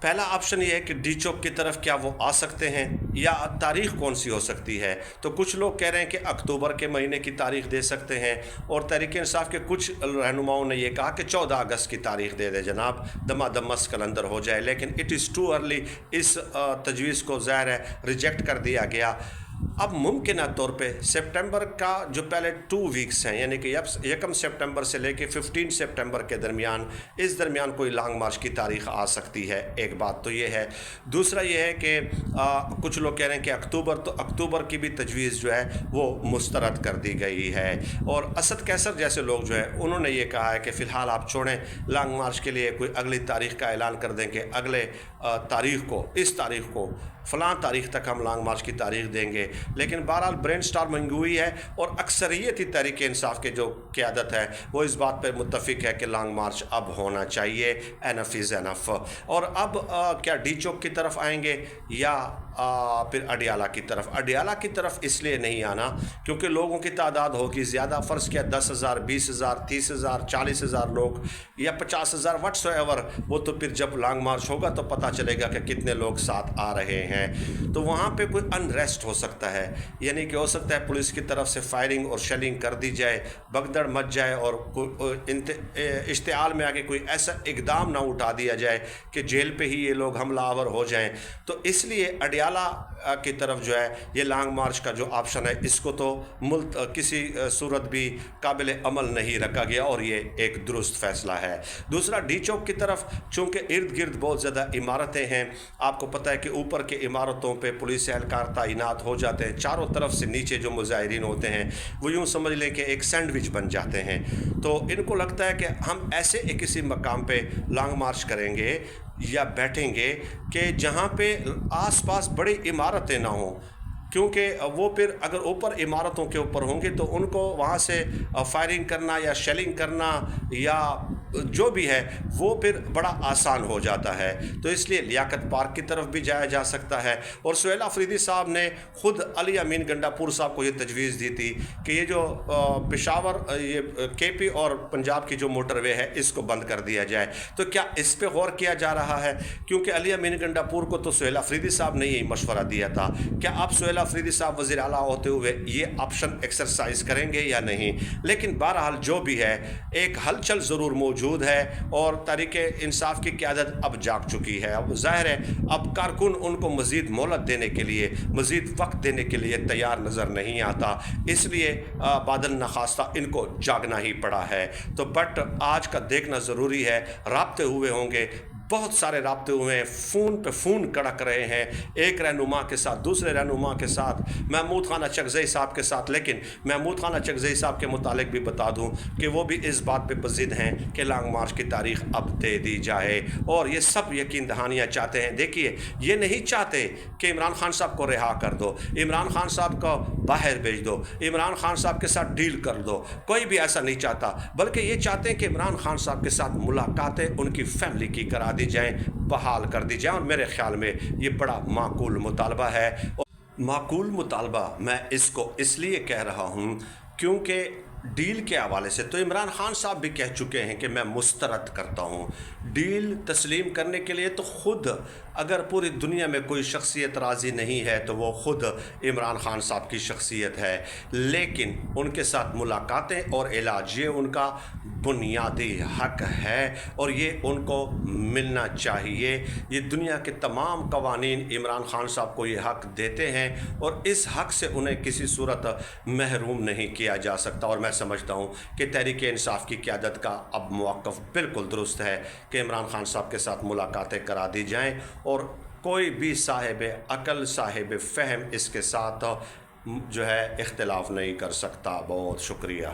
پہلا آپشن یہ ہے کہ ڈی چوک کی طرف کیا وہ آ سکتے ہیں یا تاریخ کون سی ہو سکتی ہے؟ تو کچھ لوگ کہہ رہے ہیں کہ اکتوبر کے مہینے کی تاریخ دے سکتے ہیں، اور تحریک انصاف کے کچھ رہنماؤں نے یہ کہا کہ 14 اگست کی تاریخ دے دے جناب، دمادم مسکل اندر ہو جائے، لیکن اٹ از ٹو ارلی، اس تجویز کو ظاہر ہے ریجیکٹ کر دیا گیا۔ اب ممکنہ طور پہ سپٹمبر کا جو پہلے 2 ویکس ہیں، یعنی کہ 1 سپٹمبر سے لے کے 15 سپٹمبر کے درمیان، اس درمیان کوئی لانگ مارچ کی تاریخ آ سکتی ہے، ایک بات تو یہ ہے۔ دوسرا یہ ہے کہ کچھ لوگ کہہ رہے ہیں کہ اکتوبر کی بھی تجویز جو ہے وہ مسترد کر دی گئی ہے، اور اسد قیصر جیسے لوگ جو ہے انہوں نے یہ کہا ہے کہ فی الحال آپ چھوڑیں، لانگ مارچ کے لیے کوئی اگلی تاریخ کا اعلان کر دیں کہ اگلے تاریخ کو، اس تاریخ کو، فلاں تاریخ تک ہم لانگ مارچ کی تاریخ دیں گے۔ لیکن بہرحال برین سٹارمنگ ہوئی ہے، اور اکثریتی تحریک انصاف کے جو قیادت ہے وہ اس بات پہ متفق ہے کہ لانگ مارچ اب ہونا چاہیے، انف از انف۔ اور اب کیا ڈی چوک کی طرف آئیں گے یا پھر اڈیالہ کی طرف؟ اڈیالہ کی طرف اس لیے نہیں آنا کیونکہ لوگوں کی تعداد ہوگی زیادہ، فرض کیا 10,000 20,000 30,000 40,000 لوگ یا 50,000 وٹس ایور، وہ تو پھر جب لانگ مارچ ہوگا تو پتہ چلے گا کہ کتنے لوگ ساتھ آ رہے ہیں، تو وہاں پہ کوئی انریسٹ ہو سکتا ہے، یعنی کہ ہو سکتا ہے پولیس کی طرف سے فائرنگ اور شیلنگ کر دی جائے، بگدڑ مچ جائے، اور اشتعال میں آگے کوئی ایسا اقدام نہ اٹھا دیا جائے کہ جیل پہ ہی یہ لوگ حملہ آور ہو جائیں۔ تو اس لیے اڈیالہ کی طرف جو ہے یہ لانگ مارچ کا جو آپشن ہے اس کو تو کسی صورت بھی قابل عمل نہیں رکھا گیا، اور یہ ایک درست فیصلہ ہے۔ دوسرا، ڈی چوک کی طرف چونکہ ارد گرد بہت زیادہ عمارتیں ہیں، آپ کو پتہ ہے کہ اوپر کے عمارتوں پہ پولیس اہلکار تعینات ہو جاتے ہیں، چاروں طرف سے نیچے جو مظاہرین ہوتے ہیں وہ یوں سمجھ لیں کہ ایک سینڈوچ بن جاتے ہیں، تو ان کو لگتا ہے کہ ہم ایسے ایک کسی مقام پہ لانگ مارچ کریں گے یا بیٹھیں گے کہ جہاں پہ آس پاس بڑی عمارتیں نہ ہوں، کیونکہ وہ پھر اگر اوپر عمارتوں کے اوپر ہوں گے تو ان کو وہاں سے فائرنگ کرنا یا شیلنگ کرنا یا جو بھی ہے وہ پھر بڑا آسان ہو جاتا ہے۔ تو اس لیے لیاقت پارک کی طرف بھی جایا جا سکتا ہے، اور سہیل آفریدی صاحب نے خود علی امین گنڈا پور صاحب کو یہ تجویز دی تھی کہ یہ جو پشاور، یہ کے پی اور پنجاب کی جو موٹر وے ہے اس کو بند کر دیا جائے۔ تو کیا اس پہ غور کیا جا رہا ہے؟ کیونکہ علی امین گنڈا پور کو تو سہیل آفریدی صاحب نے یہی مشورہ دیا تھا، کیا آپ سہیل آفریدی صاحب وزیر اعلیٰ ہوتے ہوئے یہ آپشن ایکسرسائز کریں گے یا نہیں؟ لیکن بہرحال جو بھی ہے ایک ہلچل ضرور موجود ہے، اور تحریک انصاف کی قیادت اب جاگ چکی ہے۔ اب ظاہر ہے اب کارکن ان کو مزید مہلت دینے کے لیے، مزید وقت دینے کے لیے تیار نظر نہیں آتا، اس لیے بادل نخواستہ ان کو جاگنا ہی پڑا ہے۔ تو بٹ آج کا دیکھنا ضروری ہے، رابطے ہوئے ہوں گے، بہت سارے رابطے ہوئے ہیں، فون پہ فون کڑک رہے ہیں، ایک رہنما کے ساتھ، دوسرے رہنما کے ساتھ، محمود خان اچکزئی صاحب کے ساتھ، لیکن محمود خان اچکزئی صاحب کے متعلق بھی بتا دوں کہ وہ بھی اس بات پہ بضد ہیں کہ لانگ مارچ کی تاریخ اب دے دی جائے، اور یہ سب یقین دہانیاں چاہتے ہیں۔ دیکھیے، یہ نہیں چاہتے کہ عمران خان صاحب کو رہا کر دو، عمران خان صاحب کو باہر بھیج دو، عمران خان صاحب کے ساتھ ڈیل کر دو، کوئی بھی ایسا نہیں چاہتا، بلکہ یہ چاہتے ہیں کہ عمران خان صاحب کے ساتھ ملاقاتیں ان کی فیملی کی کرا دی جائیں، بحال کر دی جائیں، اور میرے خیال میں یہ بڑا معقول مطالبہ ہے۔ معقول مطالبہ میں اس کو اس لیے کہہ رہا ہوں کیونکہ ڈیل کے حوالے سے تو عمران خان صاحب بھی کہہ چکے ہیں کہ میں مسترد کرتا ہوں ڈیل تسلیم کرنے کے لیے، تو خود اگر پوری دنیا میں کوئی شخصیت راضی نہیں ہے تو وہ خود عمران خان صاحب کی شخصیت ہے، لیکن ان کے ساتھ ملاقاتیں اور علاج یہ ان کا بنیادی حق ہے، اور یہ ان کو ملنا چاہیے۔ یہ دنیا کے تمام قوانین عمران خان صاحب کو یہ حق دیتے ہیں، اور اس حق سے انہیں کسی صورت محروم نہیں کیا جا سکتا، اور میں سمجھتا ہوں کہ تحریک انصاف کی قیادت کا اب موقف بالکل درست ہے کہ عمران خان صاحب کے ساتھ ملاقاتیں کرا دی جائیں، اور کوئی بھی صاحب عقل، صاحب فہم اس کے ساتھ جو ہے اختلاف نہیں کر سکتا۔ بہت شکریہ۔